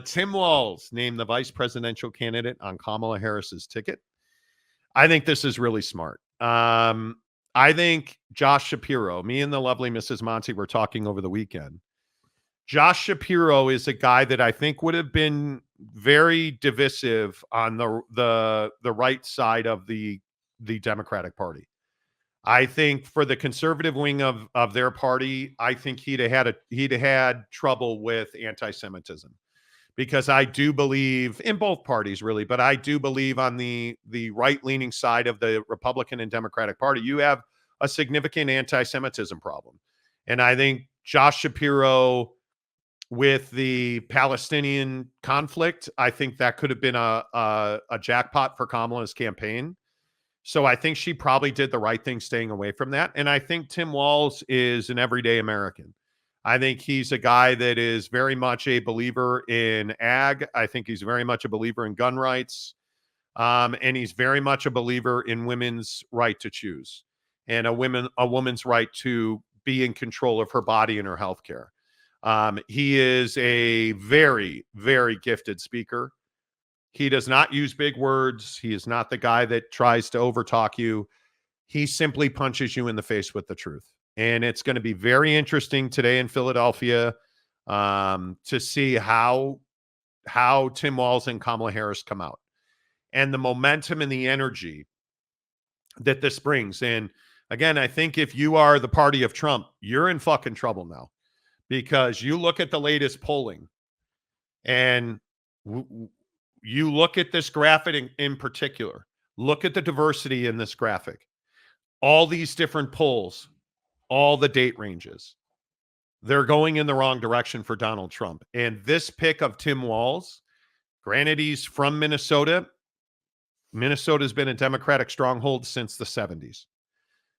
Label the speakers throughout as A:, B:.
A: Tim Walz named the vice presidential candidate on Kamala Harris's ticket. I think this is really smart. I think Josh Shapiro, me and the lovely Mrs. Monty were talking over the weekend. Josh Shapiro is a guy that I think would have been very divisive on the right side of the Democratic Party. I think for the conservative wing of their party, I think he'd have had trouble with anti-Semitism, because I do believe in both parties, really, but I do believe on the right-leaning side of the Republican and Democratic Party, you have a significant anti-Semitism problem. And I think Josh Shapiro, with the Palestinian conflict, I think that could have been a jackpot for Kamala's campaign. So I think she probably did the right thing staying away from that. And I think Tim Walz is an everyday American. I think he's a guy that is very much a believer in ag. I think he's very much a believer in gun rights. And he's very much a believer in women's right to choose and a woman's right to be in control of her body and her health care. He is a very, very gifted speaker. He does not use big words. He is not the guy that tries to overtalk you. He simply punches you in the face with the truth. And it's going to be very interesting today in Philadelphia to see how Tim Walz and Kamala Harris come out, and the momentum and the energy that this brings. And again, I think if you are the party of Trump, you're in fucking trouble now, because you look at the latest polling and you look at this graphic in particular, look at the diversity in this graphic, all these different polls, all the date ranges, they're going in the wrong direction for Donald Trump. And this pick of Tim Walz, granted he's from Minnesota. Minnesota's been a Democratic stronghold since the 70s.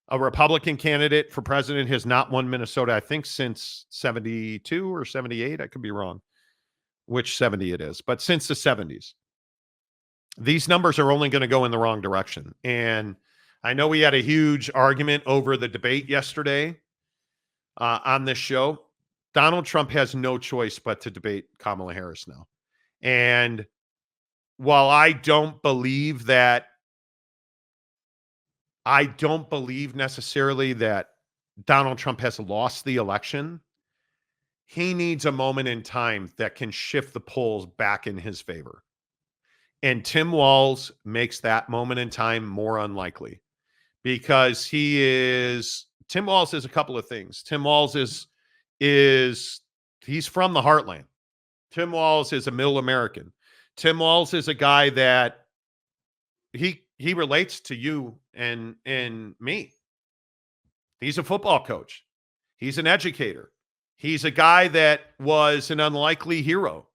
A: A Republican candidate for president has not won Minnesota, I think, since 72 or 78. I could be wrong which 70 it is, but since the 70s. These numbers are only going to go in the wrong direction. And I know we had a huge argument over the debate yesterday on this show. Donald Trump has no choice but to debate Kamala Harris now. And while I don't believe necessarily that Donald Trump has lost the election, he needs a moment in time that can shift the polls back in his favor. And Tim Walz makes that moment in time more unlikely, because Tim Walz is a couple of things. Tim Walz he's from the heartland. Tim Walz is a middle American. Tim Walz is a guy that he relates to you and me. He's a football coach. He's an educator. He's a guy that was an unlikely hero.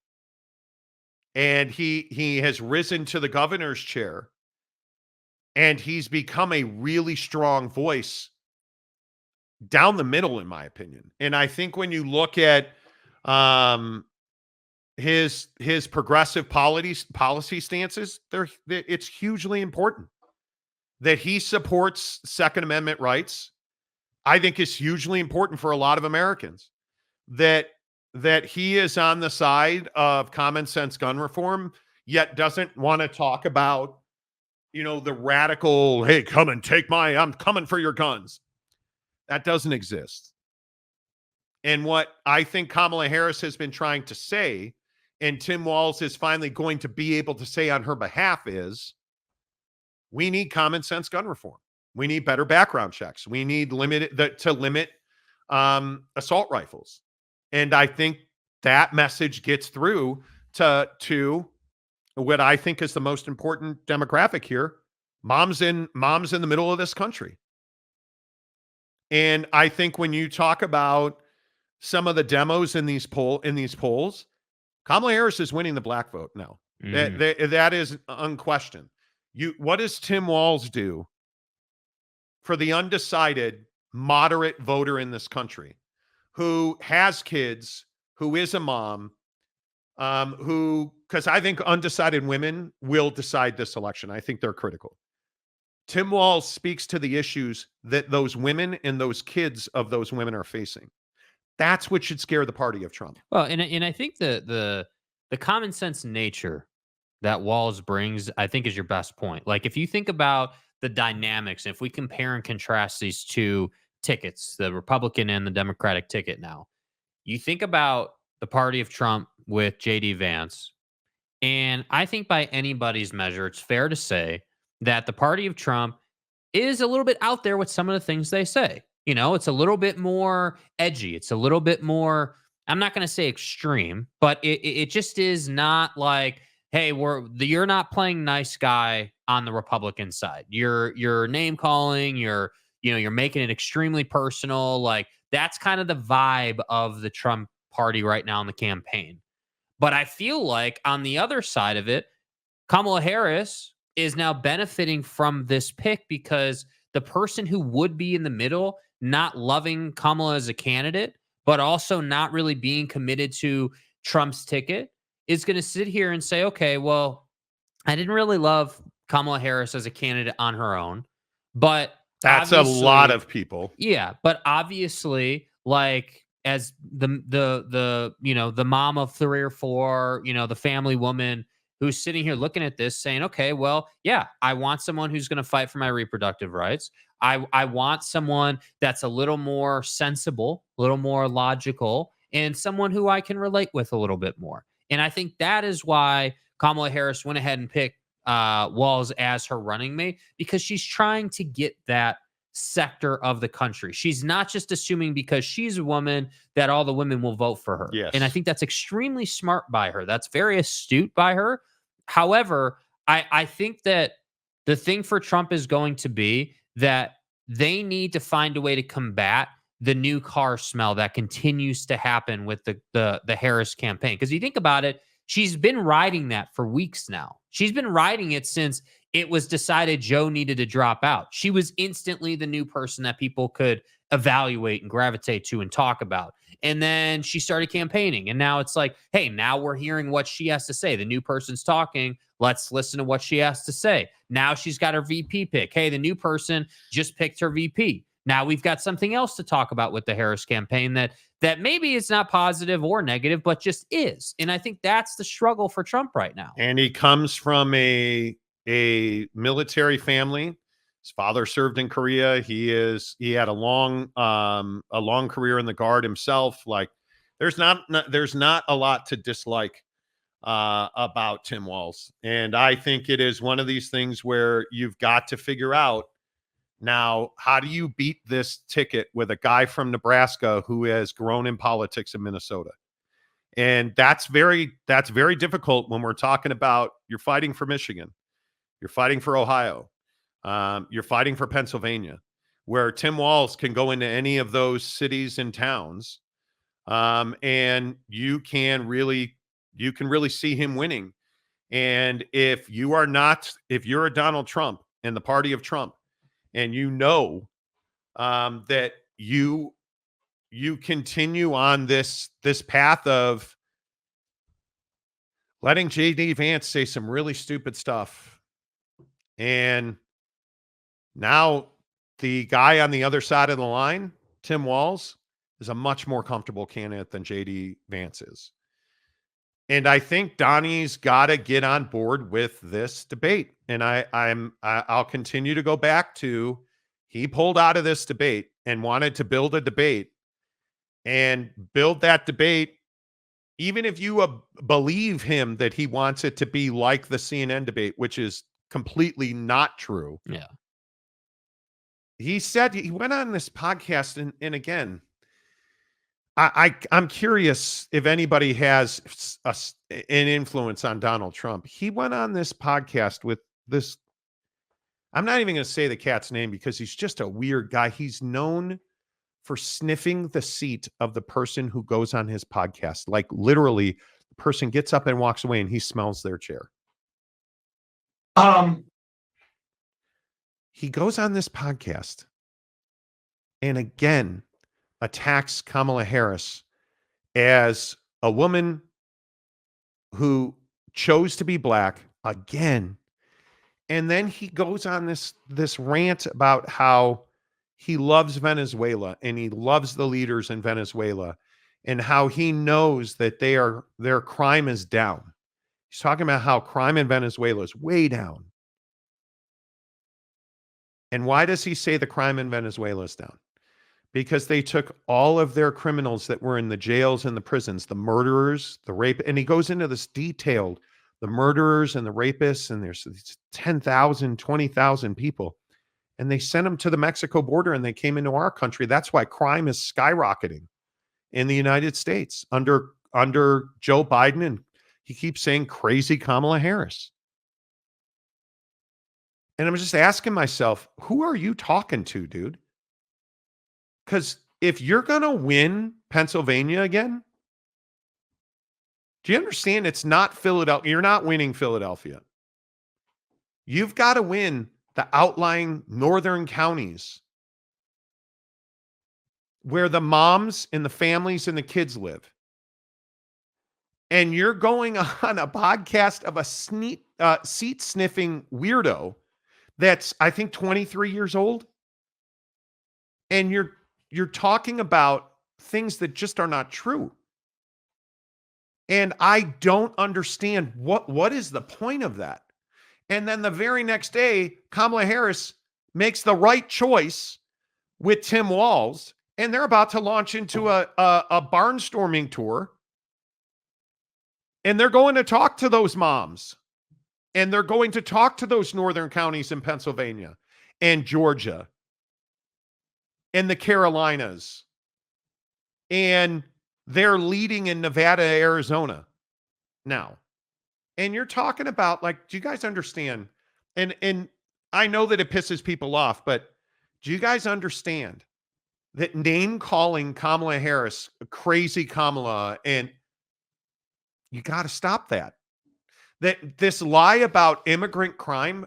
A: And he has risen to the governor's chair, and he's become a really strong voice down the middle, in my opinion. And I think when you look at his progressive policy stances, it's hugely important that he supports Second Amendment rights. I think is hugely important for a lot of Americans, that he is on the side of common sense gun reform, yet doesn't want to talk about, the radical, hey, come and take I'm coming for your guns. That doesn't exist. And what I think Kamala Harris has been trying to say, and Tim Walz is finally going to be able to say on her behalf, is we need common sense gun reform. We need better background checks. We need to limit assault rifles. And I think that message gets through to what I think is the most important demographic here: moms in the middle of this country. And I think when you talk about some of the demos in these polls, Kamala Harris is winning the black vote now. That is unquestioned. What does Tim Walz do for the undecided moderate voter in this country who has kids, who is a mom, because I think undecided women will decide this election. I think they're critical. Tim Walz speaks to the issues that those women and those kids of those women are facing. That's what should scare the party of Trump.
B: Well, and I think the the common sense nature that Walz brings, I think, is your best point. Like, if you think about the dynamics, if we compare and contrast these two tickets, the Republican and the Democratic ticket now, you think about the party of Trump with JD Vance. And I think by anybody's measure, it's fair to say that the party of Trump is a little bit out there with some of the things they say. You know, it's a little bit more edgy. It's a little bit more, I'm not going to say extreme, but it just is not like, hey, you're not playing nice guy on the Republican side. You're name calling, you're making it extremely personal. Like, that's kind of the vibe of the Trump party right now in the campaign. But I feel like on the other side of it, Kamala Harris is now benefiting from this pick because the person who would be in the middle, not loving Kamala as a candidate, but also not really being committed to Trump's ticket, is going to sit here and say, okay, well, I didn't really love Kamala Harris as a candidate on her own, but
A: That's a lot
B: obviously,
A: of people.
B: yeah, but obviously, like, as the mom of 3 or 4, the family woman who's sitting here looking at this saying, okay, well, yeah, I want someone who's going to fight for my reproductive rights. I want someone that's a little more sensible, a little more logical, and someone who I can relate with a little bit more. And I think that is why Kamala Harris went ahead and picked Walz as her running mate, because she's trying to get that sector of the country. She's not just assuming because she's a woman that all the women will vote for her.
A: Yes.
B: And I think that's extremely smart by her. That's very astute by her. However, I think that the thing for Trump is going to be that they need to find a way to combat the new car smell that continues to happen with the Harris campaign. Because you think about it, she's been riding that for weeks now. She's been riding it since it was decided Joe needed to drop out. She was instantly the new person that people could evaluate and gravitate to and talk about. And then she started campaigning. And now it's like, hey, now we're hearing what she has to say. The new person's talking. Let's listen to what she has to say. Now she's got her VP pick. Hey, the new person just picked her VP. Now we've got something else to talk about with the Harris campaign that maybe is not positive or negative, but just is. And I think that's the struggle for Trump right now.
A: And he comes from a military family. His father served in Korea. He had a long career in the Guard himself. Like, there's not a lot to dislike about Tim Walz. And I think it is one of these things where you've got to figure out now, how do you beat this ticket with a guy from Nebraska who has grown in politics in Minnesota? And that's very difficult when we're talking about you're fighting for Michigan, you're fighting for Ohio, you're fighting for Pennsylvania, where Tim Walz can go into any of those cities and towns, and you can really see him winning. And if you're a Donald Trump and the party of Trump, and that you continue on this path of letting JD Vance say some really stupid stuff, and now the guy on the other side of the line, Tim Walz, is a much more comfortable candidate than JD Vance is. And I think Donnie's got to get on board with this debate. And I'll continue to go back to, he pulled out of this debate and wanted to build a debate and build that debate. Even if you believe him that he wants it to be like the CNN debate, which is completely not true.
B: Yeah.
A: He said, he went on this podcast and again, I'm curious if anybody has an influence on Donald Trump. He went on this podcast with this, I'm not even going to say the cat's name because he's just a weird guy. He's known for sniffing the seat of the person who goes on his podcast. Like, literally, the person gets up and walks away and he smells their chair. He goes on this podcast and again attacks Kamala Harris as a woman who chose to be black again. And then he goes on this rant about how he loves Venezuela and he loves the leaders in Venezuela. and how he knows that their crime is down. He's talking about how crime in Venezuela is way down. And why does he say the crime in Venezuela is down? Because they took all of their criminals that were in the jails and the prisons, the murderers, the rape, and he goes into this detailed, the murderers and the rapists, and there's 10,000, 20,000 people. And they sent them to the Mexico border and they came into our country. That's why crime is skyrocketing in the United States under Joe Biden. And he keeps saying crazy Kamala Harris. And I'm just asking myself, who are you talking to, dude? Because if you're going to win Pennsylvania again, do you understand it's not Philadelphia? You're not winning Philadelphia. You've got to win the outlying northern counties where the moms and the families and the kids live. And you're going on a podcast of a seat-sniffing weirdo that's, I think, 23 years old. And you're talking about things that just are not true. And I don't understand what is the point of that. And then the very next day, Kamala Harris makes the right choice with Tim Walz, and they're about to launch into a barnstorming tour. And they're going to talk to those moms. And they're going to talk to those northern counties in Pennsylvania and Georgia and the Carolinas. And they're leading in Nevada, Arizona now. And you're talking about, like, do you guys understand? And I know that it pisses people off, but do you guys understand that name calling Kamala Harris crazy Kamala, and you got to stop that. That this lie about immigrant crime,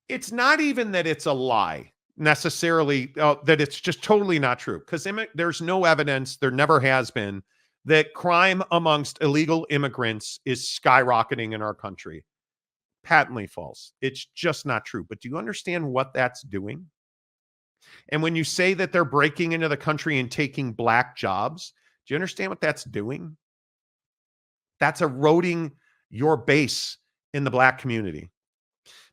A: it's not even that it's a lie necessarily, that it's just totally not true, because there's no evidence, there never has been, that crime amongst illegal immigrants is skyrocketing in our country. Patently false. It's just not true. But do you understand what that's doing? And when you say that they're breaking into the country and taking black jobs, do you understand what that's doing? That's eroding your base in the black community.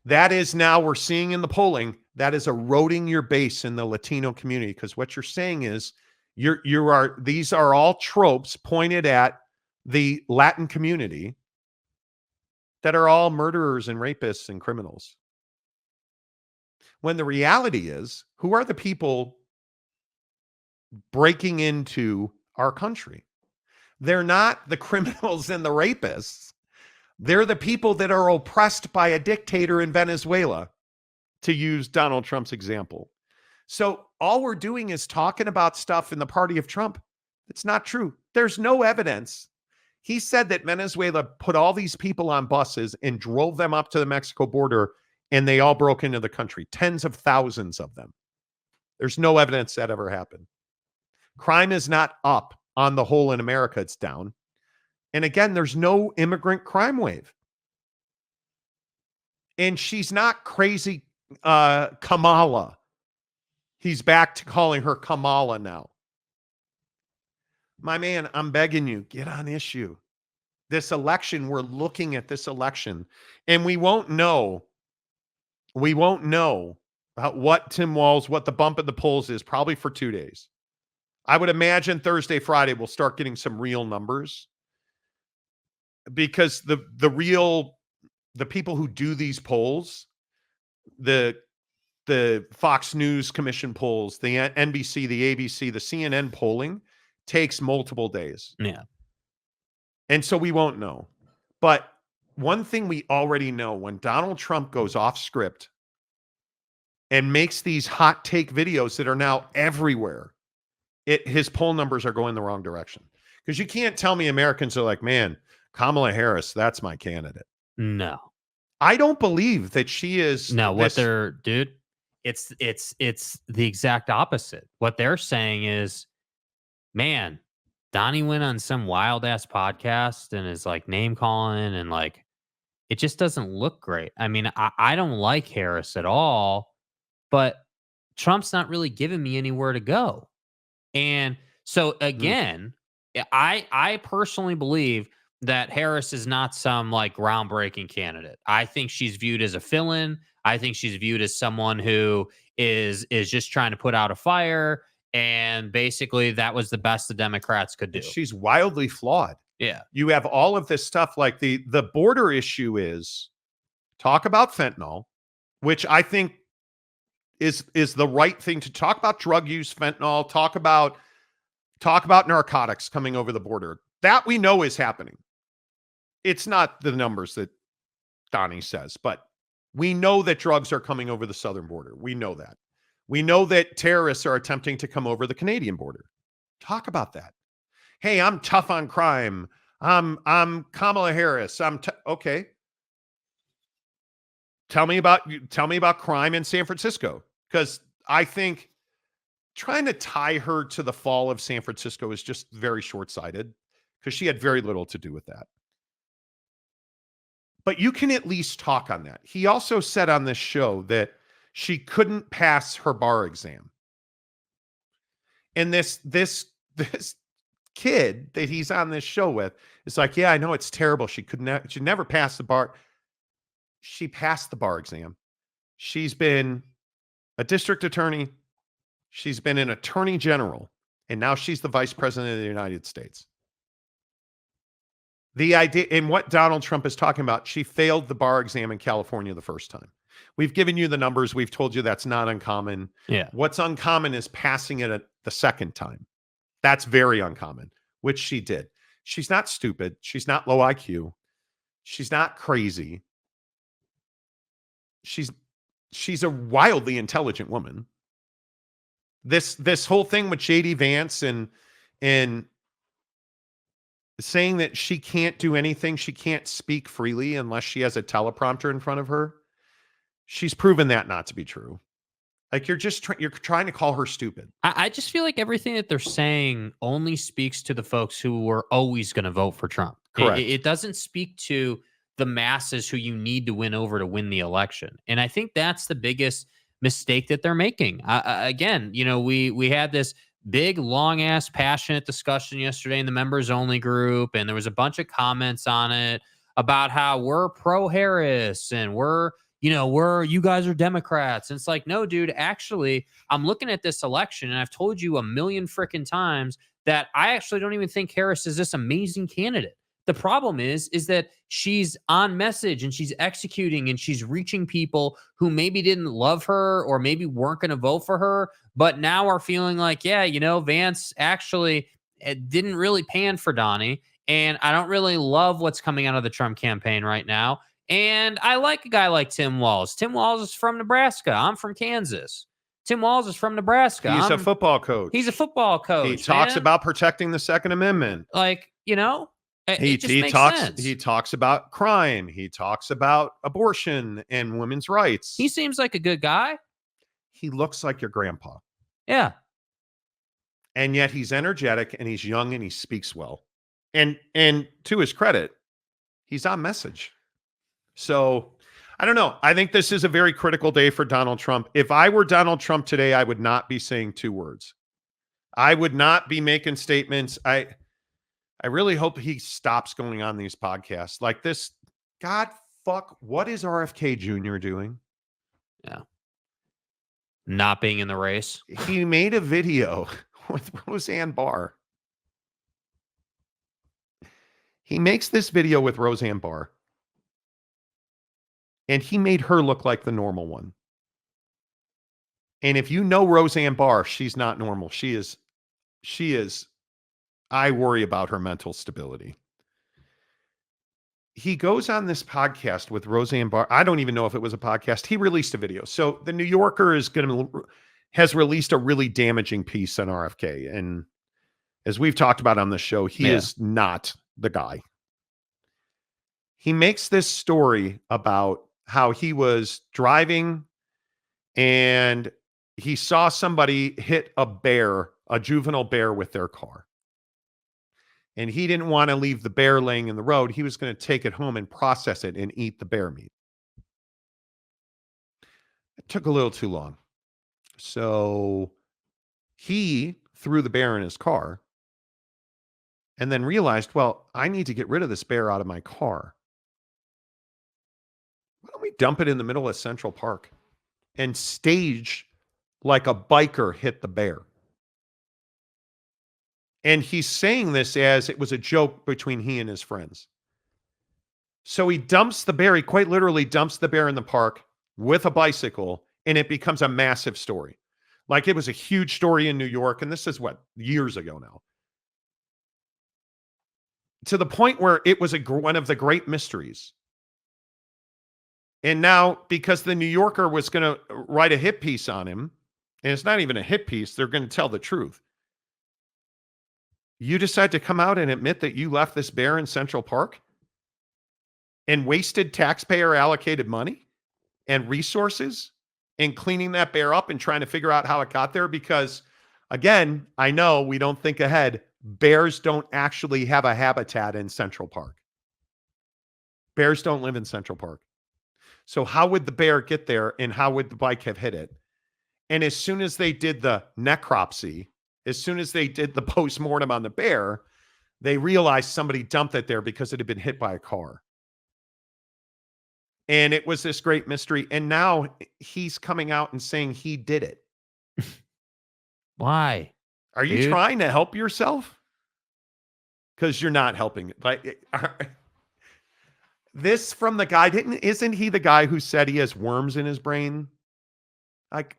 A: That is, now we're seeing in the polling, that is eroding your base in the Latino community, because what you're saying is these are all tropes pointed at the Latin community that are all murderers and rapists and criminals. When the reality is, who are the people breaking into our country? They're not the criminals and the rapists. They're the people that are oppressed by a dictator in Venezuela, to use Donald Trump's example. So all we're doing is talking about stuff in the party of Trump. It's not true. There's no evidence. He said that Venezuela put all these people on buses and drove them up to the Mexico border, and they all broke into the country. Tens of thousands of them. There's no evidence that ever happened. Crime is not up on the whole in America. It's down. And again, there's no immigrant crime wave. And she's not crazy Kamala. He's back to calling her Kamala now. My man, I'm begging you, get on issue. This election, we're looking at this election, and we won't know about what Tim Walz, what the bump in the polls is, probably for 2 days. I would imagine Thursday, Friday, we'll start getting some real numbers, because the people who do these polls, the Fox News Commission polls, the NBC, the ABC, the CNN polling takes multiple days.
B: Yeah.
A: And so we won't know. But one thing we already know, when Donald Trump goes off script and makes these hot take videos that are now everywhere, his poll numbers are going the wrong direction. Because you can't tell me Americans are like, man, Kamala Harris, that's my candidate.
B: No.
A: I don't believe that she is.
B: No, what they're, dude, it's the exact opposite. What they're saying is, man, Donnie went on some wild ass podcast and is like name calling, and like, it just doesn't look great. I mean, I don't like Harris at all, but Trump's not really giving me anywhere to go. And so again, I personally believe that Harris is not some like groundbreaking candidate. I think she's viewed as a fill-in. I think she's viewed as someone who is just trying to put out a fire, and basically that was the best the Democrats could do.
A: And she's wildly flawed.
B: Yeah.
A: You have all of this stuff like the border issue is talk about fentanyl, which I think is the right thing to talk about. Drug use, fentanyl, talk about narcotics coming over the border. That we know is happening. It's not the numbers that Donnie says, but we know that drugs are coming over the southern border. We know that. We know that terrorists are attempting to come over the Canadian border. Talk about that. Hey, I'm tough on crime. I'm Kamala Harris. Okay. Tell me about crime in San Francisco, because I think trying to tie her to the fall of San Francisco is just very short-sighted, because she had very little to do with that. But you can at least talk on that. He also said on this show that she couldn't pass her bar exam. And this kid that he's on this show with is like, yeah, I know it's terrible. She never passed the bar. She passed the bar exam. She's been a district attorney. She's been an attorney general. And now she's the vice president of the United States. The idea, and what Donald Trump is talking about, she failed the bar exam in California the first time. We've given you the numbers. We've told you that's not uncommon.
B: Yeah.
A: What's uncommon is passing it the second time. That's very uncommon, which she did. She's not stupid. She's not low IQ. She's not crazy. She's a wildly intelligent woman. This whole thing with JD Vance and saying that she can't do anything, she can't speak freely unless she has a teleprompter in front of her. She's proven that not to be true. Like, you're trying to call her stupid.
B: I just feel like everything that they're saying only speaks to the folks who were always going to vote for Trump.
A: Correct.
B: It doesn't speak to the masses who you need to win over to win the election. And I think that's the biggest mistake that they're making. Again, we had this big, long ass, passionate discussion yesterday in the members only group, and there was a bunch of comments on it about how we're pro Harris and you guys are Democrats. And it's like, no, dude, actually, I'm looking at this election and I've told you a million freaking times that I actually don't even think Harris is this amazing candidate. The problem is that she's on message and she's executing and she's reaching people who maybe didn't love her or maybe weren't going to vote for her, but now are feeling like, yeah, Vance actually didn't really pan for Donnie. And I don't really love what's coming out of the Trump campaign right now. And I like a guy like Tim Walz. Tim Walz is from Nebraska. I'm from Kansas. Tim Walz is from Nebraska.
A: He's a football coach.
B: He's a football coach.
A: He talks about protecting the Second Amendment.
B: Like,
A: He talks about crime. He talks about abortion and women's rights.
B: He seems like a good guy.
A: He looks like your grandpa.
B: Yeah.
A: And yet he's energetic and he's young and he speaks well. And to his credit, he's on message. So I don't know. I think this is a very critical day for Donald Trump. If I were Donald Trump today, I would not be saying two words. I would not be making statements. I really hope he stops going on these podcasts like this. God, what is RFK Jr. doing?
B: Yeah. Not being in the race.
A: He made a video with Roseanne Barr. He makes this video with Roseanne Barr. And he made her look like the normal one. And if you know Roseanne Barr, she's not normal. She is. I worry about her mental stability. He goes on this podcast with Roseanne Barr. I don't even know if it was a podcast. He released a video. So the New Yorker has released a really damaging piece on RFK. And as we've talked about on the show, he is not the guy. He makes this story about how he was driving and he saw somebody hit a juvenile bear with their car. And he didn't want to leave the bear laying in the road. He was going to take it home and process it and eat the bear meat. It took a little too long. So he threw the bear in his car and then realized, well, I need to get rid of this bear out of my car. Why don't we dump it in the middle of Central Park and stage like a biker hit the bear? And he's saying this as it was a joke between he and his friends. So he dumps the bear. He quite literally dumps the bear in the park with a bicycle, and it becomes a massive story. Like it was a huge story in New York. And this is what, years ago now. To the point where it was one of the great mysteries. And now, because the New Yorker was going to write a hit piece on him, and it's not even a hit piece, they're going to tell the truth. You decide to come out and admit that you left this bear in Central Park and wasted taxpayer allocated money and resources in cleaning that bear up and trying to figure out how it got there. Because again, I know we don't think ahead. Bears don't actually have a habitat in Central Park. Bears don't live in Central Park. So how would the bear get there, and how would the bike have hit it? And as soon as they did the necropsy, as soon as they did the postmortem on the bear, they realized somebody dumped it there because it had been hit by a car. And it was this great mystery. And now he's coming out and saying he did it.
B: Why?
A: Are you trying to help yourself? Because you're not helping it. Like, this from the guy, isn't he the guy who said he has worms in his brain? Like,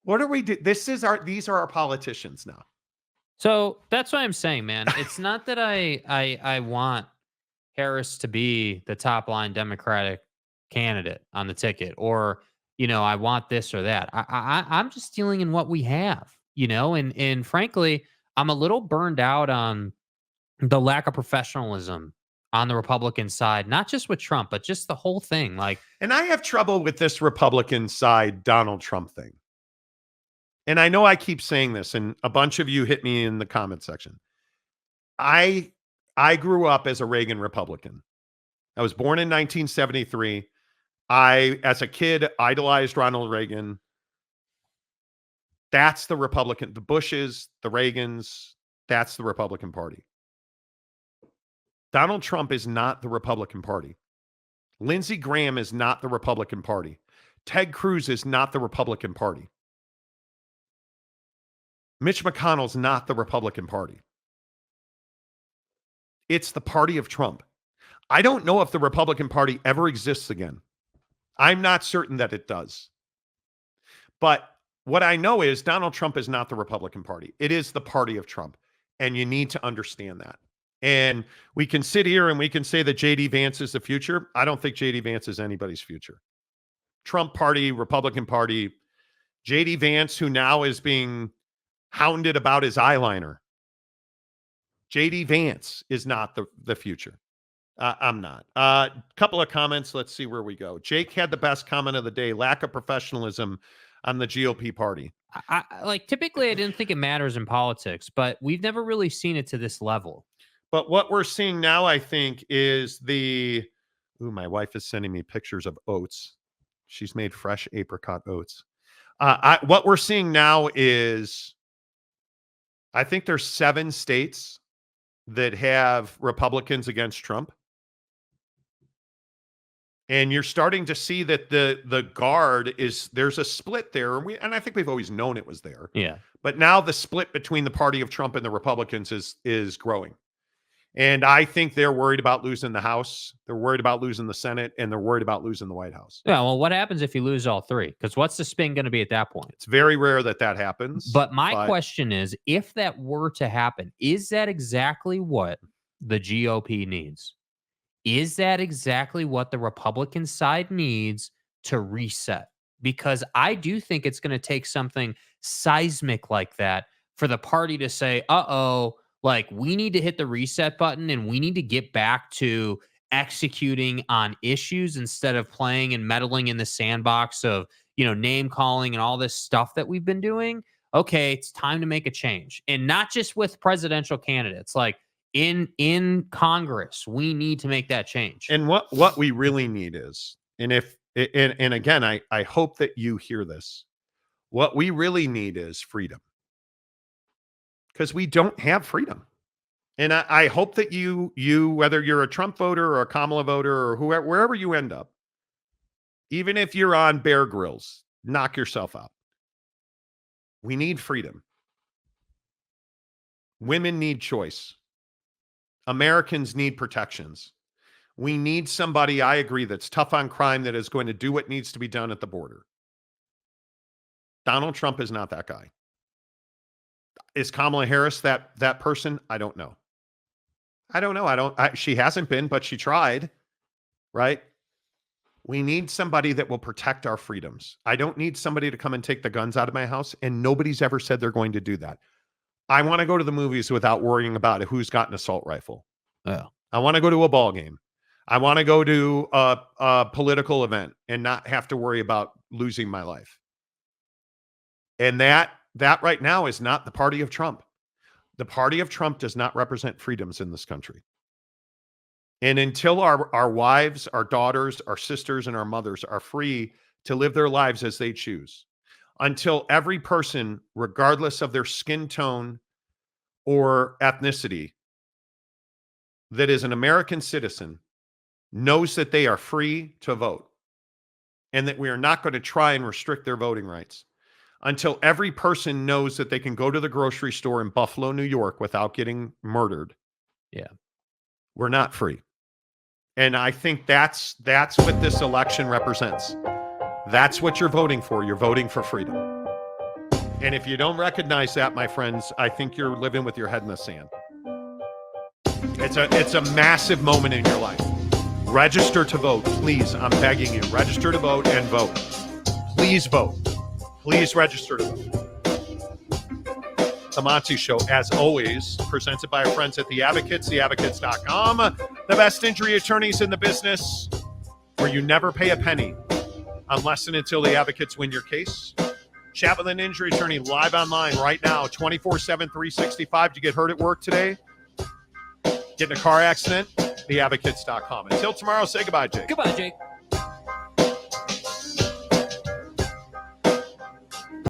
A: what are we doing? These are our politicians now.
B: So that's what I'm saying, man. It's not that I want Harris to be the top line Democratic candidate on the ticket, or I want this or that. I'm just dealing in what we have, and frankly, I'm a little burned out on the lack of professionalism on the Republican side, not just with Trump, but just the whole thing.
A: And I have trouble with this Republican side Donald Trump thing. And I know I keep saying this, and a bunch of you hit me in the comment section. I grew up as a Reagan Republican. I was born in 1973. I, as a kid, idolized Ronald Reagan. That's the Republican, the Bushes, the Reagans, that's the Republican Party. Donald Trump is not the Republican Party. Lindsey Graham is not the Republican Party. Ted Cruz is not the Republican Party. Mitch McConnell's not the Republican Party. It's the party of Trump. I don't know if the Republican Party ever exists again. I'm not certain that it does. But what I know is Donald Trump is not the Republican Party. It is the party of Trump. And you need to understand that. And we can sit here and we can say that J.D. Vance is the future. I don't think J.D. Vance is anybody's future. Trump party, Republican Party, J.D. Vance, who now is being hounded about his eyeliner. J.D. Vance is not the future. I'm not. Couple of comments. Let's see where we go. Jake had the best comment of the day. Lack of professionalism on the GOP party.
B: Typically, I didn't think it matters in politics, but we've never really seen it to this level.
A: But what we're seeing now, I think, is my wife is sending me pictures of oats. She's made fresh apricot oats. What we're seeing now is, I think there's 7 states that have Republicans against Trump. And you're starting to see that the guard there's a split there. And I think we've always known it was there.
B: Yeah.
A: But now the split between the party of Trump and the Republicans is growing. And I think they're worried about losing the House. They're worried about losing the Senate, and they're worried about losing the White House.
B: Yeah. Well, what happens if you lose all 3? Because what's the spin going to be at that point?
A: It's very rare that happens.
B: But my question is, if that were to happen, is that exactly what the GOP needs? Is that exactly what the Republican side needs to reset? Because I do think it's going to take something seismic like that for the party to say, we need to hit the reset button and we need to get back to executing on issues instead of playing and meddling in the sandbox of, name calling and all this stuff that we've been doing. Okay, it's time to make a change. And not just with presidential candidates, in Congress, we need to make that change.
A: And what we really need is, and again, I hope that you hear this. What we really need is freedom. because we don't have freedom. And I hope that you, whether you're a Trump voter or a Kamala voter or whoever, wherever you end up, even if you're on Bear Grylls, knock yourself out. We need freedom. Women need choice. Americans need protections. We need somebody, I agree, that's tough on crime, that is going to do what needs to be done at the border. Donald Trump is not that guy. Is Kamala Harris that person? I don't know. She hasn't been, but she tried, right? We need somebody that will protect our freedoms. I don't need somebody to come and take the guns out of my house, and nobody's ever said they're going to do that. I want to go to the movies without worrying about who's got an assault rifle.
B: Yeah.
A: I want to go to a ball game. I want to go to a political event and not have to worry about losing my life. And that right now is not the party of Trump. The party of Trump does not represent freedoms in this country. And until our wives, our daughters, our sisters, and our mothers are free to live their lives as they choose, until every person, regardless of their skin tone or ethnicity, that is an American citizen, knows that they are free to vote and that we are not going to try and restrict their voting rights, until every person knows that they can go to the grocery store in Buffalo, New York without getting murdered.
B: Yeah.
A: We're not free. And I think that's what this election represents. That's what you're voting for. You're voting for freedom. And if you don't recognize that, my friends, I think you're living with your head in the sand. It's a massive moment in your life. Register to vote, please. I'm begging you. Register to vote and vote. Please vote. Please register to vote. The Monty Show, as always, presented by our friends at The Advocates, theadvocates.com, the best injury attorneys in the business, where you never pay a penny unless and until the advocates win your case. Chat with an injury attorney live online right now, 24/7, 365. Did you get hurt at work today? Get in a car accident? Theadvocates.com. Until tomorrow, say goodbye, Jake.
B: Goodbye, Jake.